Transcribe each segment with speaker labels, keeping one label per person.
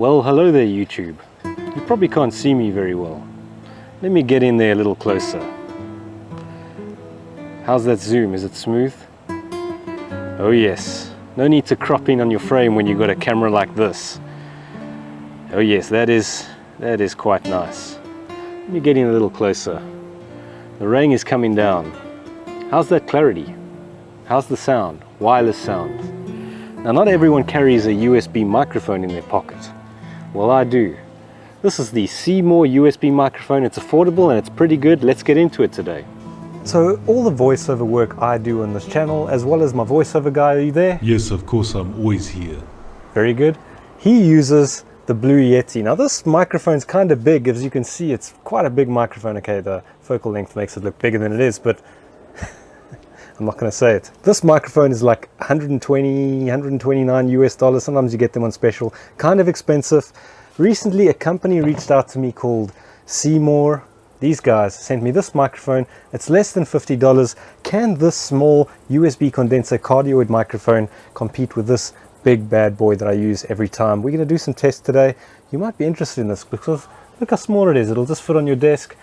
Speaker 1: Well, hello there YouTube. You probably can't see me very well. Let me get in there a little closer. How's that zoom? Is it smooth? Oh yes. No need to crop in on your frame when you've got a camera like this. Oh yes, that is quite nice. Let me get in a little closer. The rain is coming down. How's that clarity? How's the sound? Wireless sound. Now, not everyone carries a USB microphone in their pocket. Well, I do. This is the Simorr USB microphone. It's affordable and it's pretty good. Let's get into it today. So all the voiceover work I do on this channel, as well as my voiceover guy, are you there?
Speaker 2: Yes, of course, I'm always here.
Speaker 1: Very good. He uses the Blue Yetti. Now this microphone's kind of big. As you can see, it's quite a big microphone. Okay, the focal length makes it look bigger than it is, but I'm not going to say it. This microphone is like 120, 129 US dollars. Sometimes you get them on special. Kind of expensive. Recently, a company reached out to me called Simorr. These guys sent me this microphone. It's less than $50. Can this small USB condenser cardioid microphone compete with this big bad boy that I use every time? We're going to do some tests today. You might be interested in this because look how small it is. It'll just fit on your desk.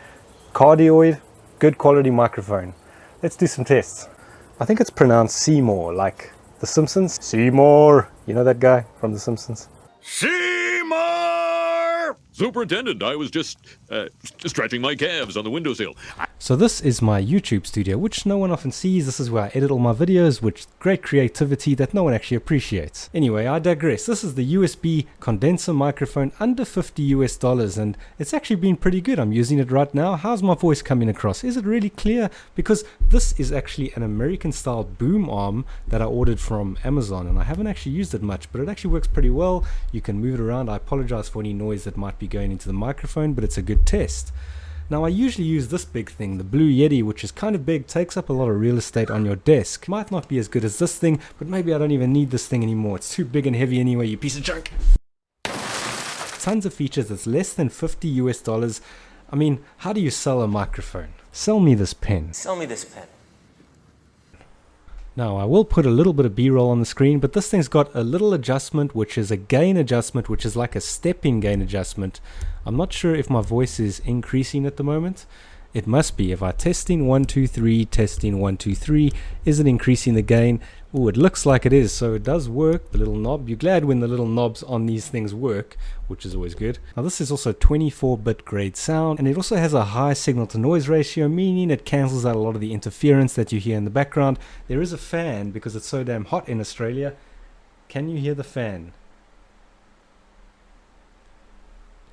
Speaker 1: Cardioid, good quality microphone. Let's do some tests. I think it's pronounced Simorr, like The Simpsons. Simorr! You know that guy from The Simpsons?
Speaker 3: Simorr! Superintendent, I was just stretching my calves on the windowsill.
Speaker 1: So this is my YouTube studio, which no one often sees. This is where I edit all my videos, with great creativity that no one actually appreciates. Anyway, I digress. This is the USB condenser microphone under $50 US, and it's actually been pretty good. I'm using it right now. How's my voice coming across? Is it really clear? Because this is actually an American style boom arm that I ordered from Amazon, and I haven't actually used it much, but it actually works pretty well. You can move it around. I apologize for any noise that might be going into the microphone, but it's a good test. Now, I usually use this big thing, the Blue Yetti, which is kind of big, takes up a lot of real estate on your desk. Might not be as good as this thing, but maybe I don't even need this thing anymore. It's too big and heavy anyway, you piece of junk. Tons of features. It's less than $50 US. I mean, how do you sell a microphone? Sell me this pen.
Speaker 4: Sell me this pen.
Speaker 1: Now, I will put a little bit of B-roll on the screen, but this thing's got a little adjustment, which is a gain adjustment, which is like a step-in gain adjustment. I'm not sure if my voice is increasing at the moment. It must be. If I testing 1 2 3, testing 1 2 3, is it increasing the gain? Oh, it looks like it is, so it does work. The little knob, you're glad when the little knobs on these things work, which is always good. Now this is also 24-bit grade sound, and it also has a high signal to noise ratio, meaning it cancels out a lot of the interference that you hear in the background. There is a fan because it's so damn hot in Australia. Can you hear the fan?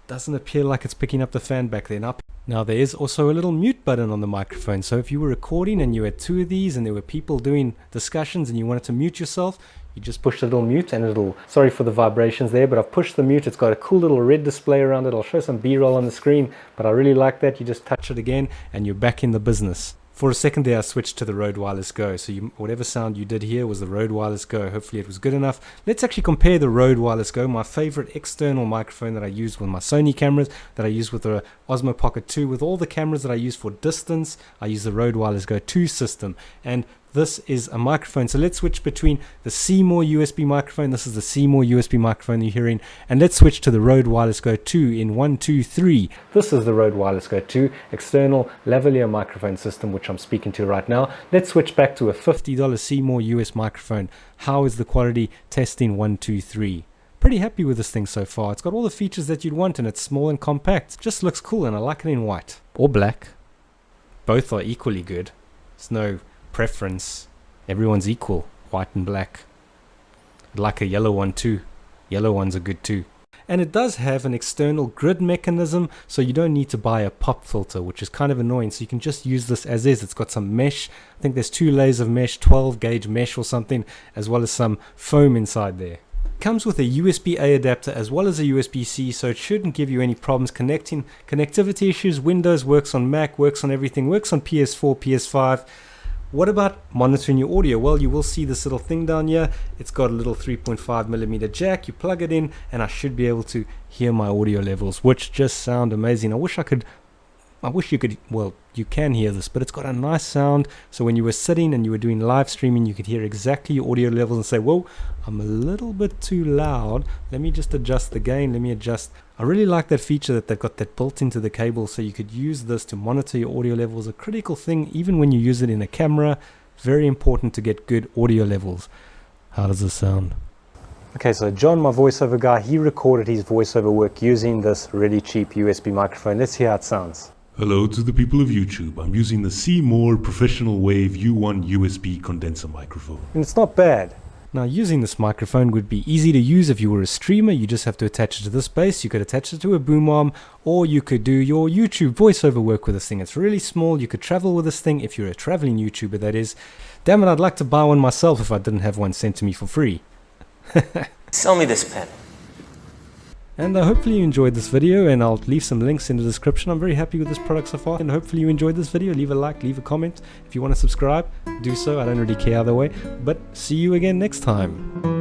Speaker 1: Doesn't appear like it's picking up the fan back there. Now there is also a little mute button on the microphone, so if you were recording and you had two of these and there were people doing discussions and you wanted to mute yourself, you just push the little mute and it'll, sorry for the vibrations there, but I've pushed the mute. It's got a cool little red display around it. I'll show some B-roll on the screen, but I really like that. You just touch it again and you're back in the business. For a second there, I switched to the RODE Wireless Go. So whatever sound you did here was the RODE Wireless Go. Hopefully it was good enough. Let's actually compare the RODE Wireless Go, my favorite external microphone that I use with my Sony cameras, that I use with the Osmo Pocket 2. With all the cameras that I use for distance, I use the RODE Wireless Go 2 system. And this is a microphone. So let's switch between the Simorr USB microphone. This is the Simorr USB microphone you're hearing. And let's switch to the RODE Wireless Go 2 in 1 2 3. This is the RODE Wireless Go 2 external lavalier microphone system, which I'm speaking to right now. Let's switch back to a $50 Simorr US microphone. How is the quality? Testing 1 2 3. Pretty happy with this thing so far. It's got all the features that you'd want and it's small and compact. Just looks cool, and I like it in white or black. Both are equally good. There's no preference. Everyone's equal, white and black. I'd like a yellow one too. Yellow ones are good too. And it does have an external grid mechanism, so you don't need to buy a pop filter, which is kind of annoying. So you can just use this as is. It's got some mesh. I think there's 2 layers of mesh, 12 gauge mesh or something, as well as some foam inside there. Comes with a USB-A adapter as well as a USB-C, so it shouldn't give you any problems connecting. Connectivity issues, Windows works on Mac, works on everything, works on PS4, PS5. What about monitoring your audio? Well, you will see this little thing down here. It's got a little 3.5mm jack. You plug it in and I should be able to hear my audio levels, which just sound amazing. I wish I could I wish you could, well, you can hear this, but it's got a nice sound. So when you were sitting and you were doing live streaming, you could hear exactly your audio levels and say, whoa, I'm a little bit too loud. Let me just adjust the gain. Let me adjust. I really like that feature that they've got that built into the cable, so you could use this to monitor your audio levels. A critical thing, even when you use it in a camera, very important to get good audio levels. How does this sound? Okay, so John, my voiceover guy, he recorded his voiceover work using this really cheap USB microphone. Let's hear how it sounds.
Speaker 2: Hello to the people of YouTube. I'm using the Simorr Professional Wave U1 USB condenser microphone.
Speaker 1: And it's not bad. Now, using this microphone would be easy to use if you were a streamer. You just have to attach it to this base. You could attach it to a boom arm, or you could do your YouTube voiceover work with this thing. It's really small. You could travel with this thing if you're a traveling YouTuber, that is. Damn it, I'd like to buy one myself if I didn't have one sent to me for free.
Speaker 4: Sell me this pen.
Speaker 1: And hopefully you enjoyed this video, and I'll leave some links in the description. I'm very happy with this product so far, and hopefully you enjoyed this video. Leave a like, leave a comment. If you want to subscribe, do so. I don't really care either way. But see you again next time.